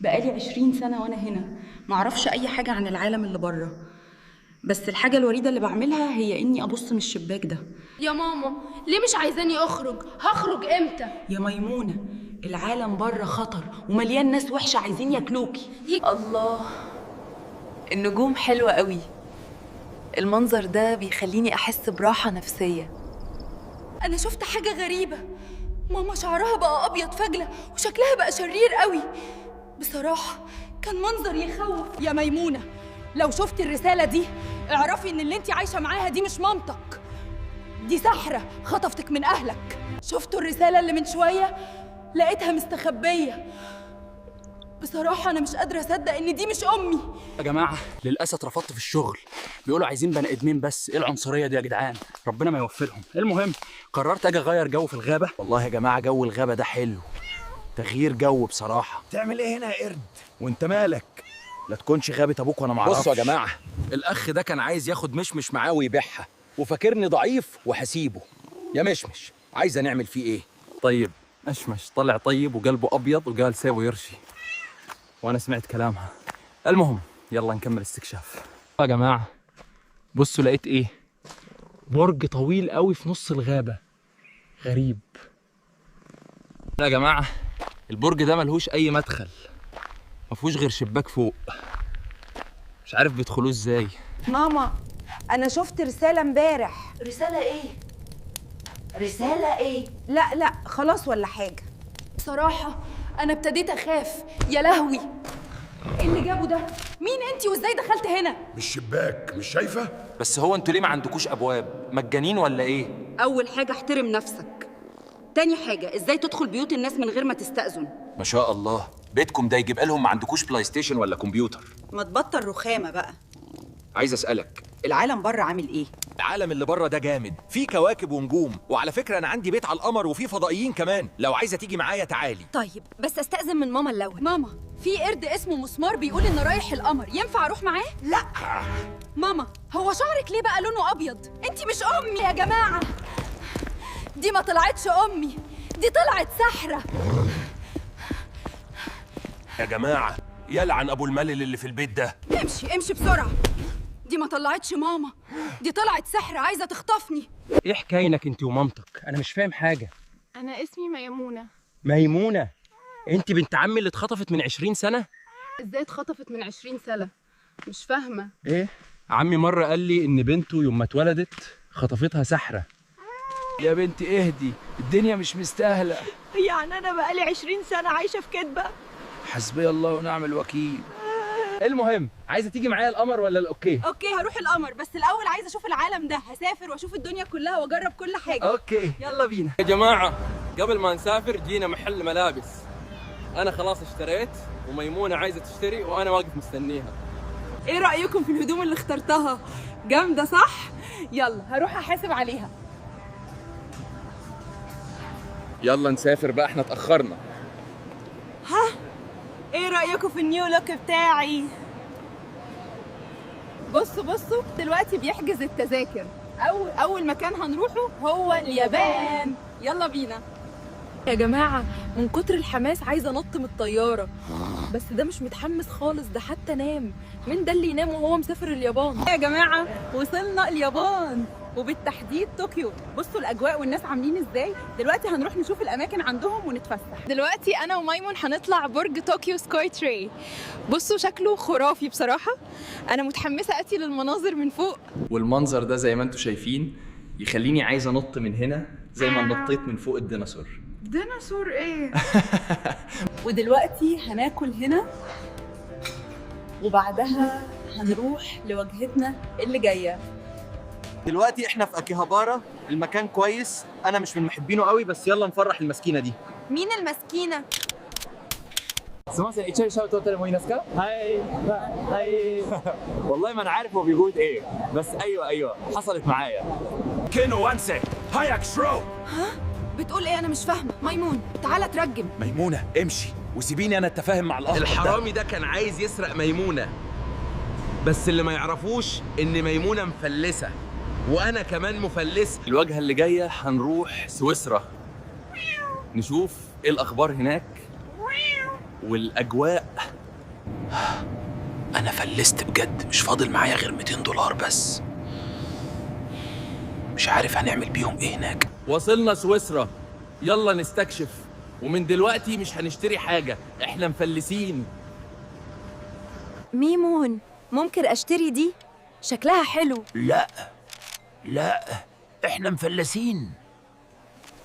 بقالي 20 سنة وأنا هنا، معرفش أي حاجة عن العالم اللي بره. بس الحاجة الوحيدة اللي بعملها هي إني أبص من الشباك ده. يا ماما ليه مش عايزاني أخرج؟ هخرج إمتى؟ يا ميمونة، العالم بره خطر ومليان ناس وحشة عايزين ياكلوكي. الله، النجوم حلوة قوي. المنظر ده بيخليني أحس براحة نفسية. أنا شفت حاجة غريبة، ماما شعرها بقى أبيض فجلة وشكلها بقى شرير قوي. بصراحة كان منظر يخوف. يا ميمونة، لو شفتي الرسالة دي اعرفي إن اللي انتي عايشة معاها دي مش مامتك، دي سحرة خطفتك من أهلك. شفتوا الرسالة اللي من شوية؟ لقيتها مستخبية. بصراحة أنا مش قادرة أصدق إن دي مش أمي. يا جماعة للأسف اترفضت في الشغل، بيقولوا عايزين بني آدمين بس. إيه العنصرية دي يا جدعان؟ ربنا ما يوفقهم. المهم قررت أجي أغير جو في الغابة. والله يا جماعة جو الغابة ده حلو، تغيير جو بصراحة. تعمل ايه هنا يا قرد؟ وانت مالك؟ لا تكونش غابة ابوك وانا معرفش. بصوا يا جماعة، الأخ ده كان عايز ياخد مشمش معاه ويبيعها، وفاكرني ضعيف وهسيبه. يا مشمش عايزة نعمل فيه إيه؟ طيب مشمش طلع طيب وقلبه أبيض وقال سيبه يرشي، وأنا سمعت كلامها. المهم يلا نكمل استكشاف. يا جماعة بصوا لقيت إيه؟ برج طويل قوي في نص الغابة، غريب. يا جماعة البرج ده ملهوش أي مدخل، مفهوش غير شباك فوق، مش عارف بيدخلوه إزاي. ماما، أنا شفت رسالة امبارح. رسالة إيه؟ رسالة إيه؟ لا خلاص ولا حاجة. بصراحة أنا ابتديت أخاف. يا لهوي، إيه اللي جابه ده؟ مين أنتي وإزاي دخلت هنا؟ مش شباك، مش شايفة؟ بس هو انتوا ليه ما عندكوش أبواب؟ مجانين ولا إيه؟ أول حاجة احترم نفسك، تاني حاجة إزاي تدخل بيوت الناس من غير ما تستأذن. ما شاء الله، بيتكم ده يجيب لهم ما عندكوش بلاي ستيشن ولا كمبيوتر. ما تبطل رخامة بقى. عايز أسألك، العالم بره عامل إيه؟ العالم اللي بره ده جامد، فيه كواكب ونجوم، وعلى فكرة أنا عندي بيت على القمر وفيه فضائيين كمان، لو عايزة تيجي معايا تعالي. طيب بس استأذن من ماما الأول. ماما، في قرد اسمه مسمار بيقول إنه رايح القمر، ينفع أروح معاه؟ لا. ماما، هو شعرك ليه بقى لونه أبيض؟ أنتي مش أمي يا جماعة. دي ما طلعتش أمي، دي طلعت سحرة. يا جماعة يلعن أبو الملل اللي في البيت ده. امشي بسرعة. دي ما طلعتش ماما، دي طلعت سحرة عايزة تخطفني. إيه حكاينك أنت ومامتك؟ أنا مش فاهم حاجة. أنا اسمي ميمونة. ميمونة؟ أنت بنت عمي اللي اتخطفت من 20 سنة؟ إزاي اتخطفت من 20 سنة؟ مش فاهمة. إيه؟ عمي مرة قال لي إن بنته يوم ما اتولدت خطفتها سحرة. يا بنتي اهدي، الدنيا مش مستاهلة. يعني أنا بقالي 20 سنة عايشة في كدبة؟ حسبي الله ونعم الوكيل. المهم عايزة تيجي معايا القمر ولا الأوكي؟ أوكي هروح القمر، بس الأول عايزة أشوف العالم ده، هسافر وأشوف الدنيا كلها وأجرب كل حاجة. أوكي يلا بينا. يا جماعة قبل ما نسافر جينا محل ملابس، أنا خلاص اشتريت وميمونة عايزة تشتري وأنا واقف مستنيها. إيه رأيكم في الهدوم اللي اخترتها؟ جامدة صح؟ يلا هروح أحاسب عليها. يلا نسافر بقى، احنا اتأخرنا. إيه رأيكم في النيو لوك بتاعي؟ بصوا دلوقتي بيحجز التذاكر. أول مكان هنروحه هو اليابان. يلا بينا. يا جماعة من كتر الحماس عايزة أنط من الطيارة، بس ده مش متحمس خالص، ده حتى نام. مين ده اللي ينام وهو مسافر اليابان؟ يا جماعة وصلنا اليابان، وبالتحديد طوكيو. بصوا الأجواء والناس عاملين إزاي. دلوقتي هنروح نشوف الأماكن عندهم ونتفسح. دلوقتي أنا وميمون هنطلع برج طوكيو سكاي تري. بصوا شكله خرافي بصراحة، أنا متحمسة أتي للمناظر من فوق. والمنظر ده زي ما انتوا شايفين يخليني عايز انط من هنا زي ما نطيت من فوق الديناصور. ديناصور إيه؟ ودلوقتي هناكل هنا، وبعدها هنروح لوجهتنا اللي جاية. دلوقتي احنا في اكيهابارا، المكان كويس، انا مش من محبينه قوي، بس يلا نفرح المسكينة دي. مين المسكينة؟ والله ما انا عارف هو بيقول ايه، بس ايوه حصلت معايا. كينو وانسي هايك شرو. بتقول إيه؟ أنا مش فاهمة. ميمون تعالى ترجم. ميمونة امشي وسيبيني انا اتفاهم مع الأخ. الحرامي ده كان عايز يسرق ميمونة، بس اللي ما يعرفوش ان ميمونة مفلسة وانا كمان مفلسة. الوجهة اللي جاية هنروح سويسرا، نشوف ايه الاخبار هناك والاجواء. انا فلست بجد، مش فاضل معايا غير 200 دولار بس. مش عارف هنعمل بيهم ايه هناك. وصلنا سويسرا، يلا نستكشف. ومن دلوقتي مش هنشتري حاجة، احنا مفلسين. ميمون، ممكن اشتري دي؟ شكلها حلو. لا احنا مفلسين.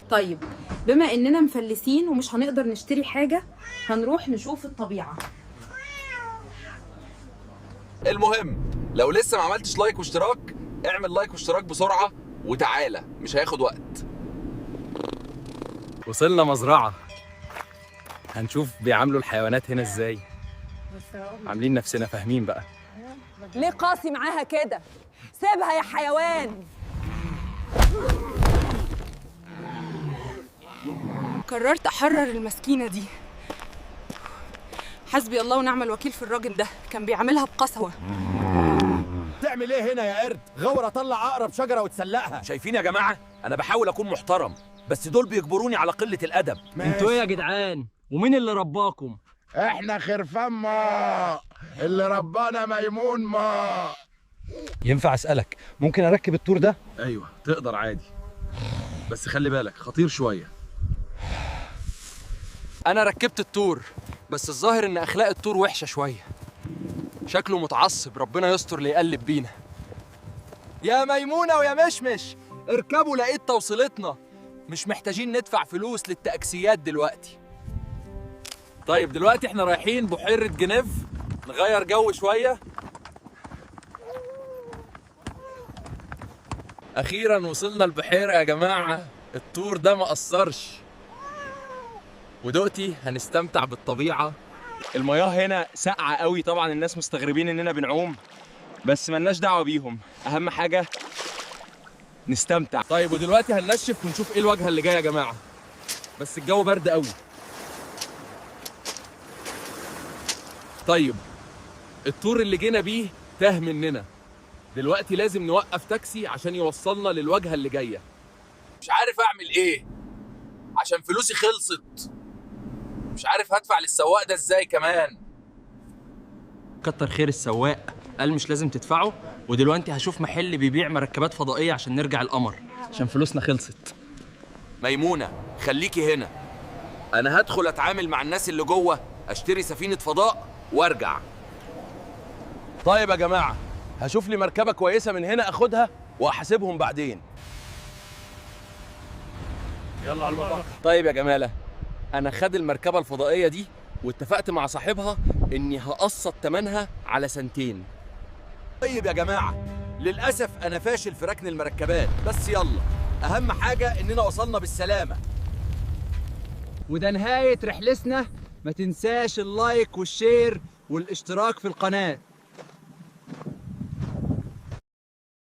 طيب بما اننا مفلسين ومش هنقدر نشتري حاجة، هنروح نشوف الطبيعة. المهم لو لسه ما عملتش لايك واشتراك، اعمل لايك واشتراك بسرعة وتعالى، مش هياخد وقت. وصلنا مزرعة، هنشوف بيعاملوا الحيوانات هنا ازاي. عاملين نفسنا فاهمين بقى. ليه قاسي معاها كده؟ سيبها يا حيوان. قررت احرر المسكينه دي. حسبي الله ونعم الوكيل في الراجل ده، كان بيعملها بقسوه. تعمل ايه هنا يا قرد؟ غور اطلع اقرب شجره وتسلقها. شايفين يا جماعه؟ انا بحاول اكون محترم، بس دول بيجبروني على قله الادب. انتوا ايه يا جدعان؟ ومين اللي رباكم؟ احنا خرفان ما اللي ربانا ميمون ما. ينفع اسالك ممكن اركب التور ده؟ ايوه تقدر عادي، بس خلي بالك خطير شوية. انا ركبت التور، بس الظاهر ان اخلاق التور وحشه شويه. شكله متعصب، ربنا يستر اللي يقلب بينا. يا ميمونه ويا مشمش، اركبوا لقيت توصيلتنا، مش محتاجين ندفع فلوس للتاكسيات دلوقتي. طيب دلوقتي احنا رايحين بحيرة جنيف نغير جو شوية. أخيرا وصلنا البحيرة يا جماعة، التور ده ما قصرش. ودوقتي هنستمتع بالطبيعة. المياه هنا ساقعه قوي، طبعا الناس مستغربين اننا بنعوم، بس ملناش دعوه بيهم، اهم حاجه نستمتع. طيب ودلوقتي هننشف ونشوف ايه الواجهة اللي جاية يا جماعة، بس الجو برد قوي. طيب التور اللي جينا بيه تاه مننا، دلوقتي لازم نوقف تاكسي عشان يوصلنا للواجهة اللي جاية. مش عارف أعمل إيه عشان فلوسي خلصت، مش عارف هدفع للسواق ده إزاي كمان. كتر خير السواق، قال مش لازم تدفعه، ودلوقتي هشوف محل بيبيع مركبات فضائيه عشان نرجع القمر، عشان فلوسنا خلصت. ميمونة خليكي هنا، أنا هدخل أتعامل مع الناس اللي جوه، أشتري سفينة فضاء وأرجع. طيب يا جماعه، هشوف لي مركبه كويسه من هنا اخدها واحاسبهم بعدين. يلا على المطار. طيب يا جماله، انا خد المركبه الفضائيه دي واتفقت مع صاحبها اني هقسط ثمنها على سنتين. طيب يا جماعه، للاسف انا فاشل في ركن المركبات، بس يلا، اهم حاجه اننا وصلنا بالسلامه. وده نهايه رحلتنا، ما تنساش اللايك والشير والاشتراك في القناه.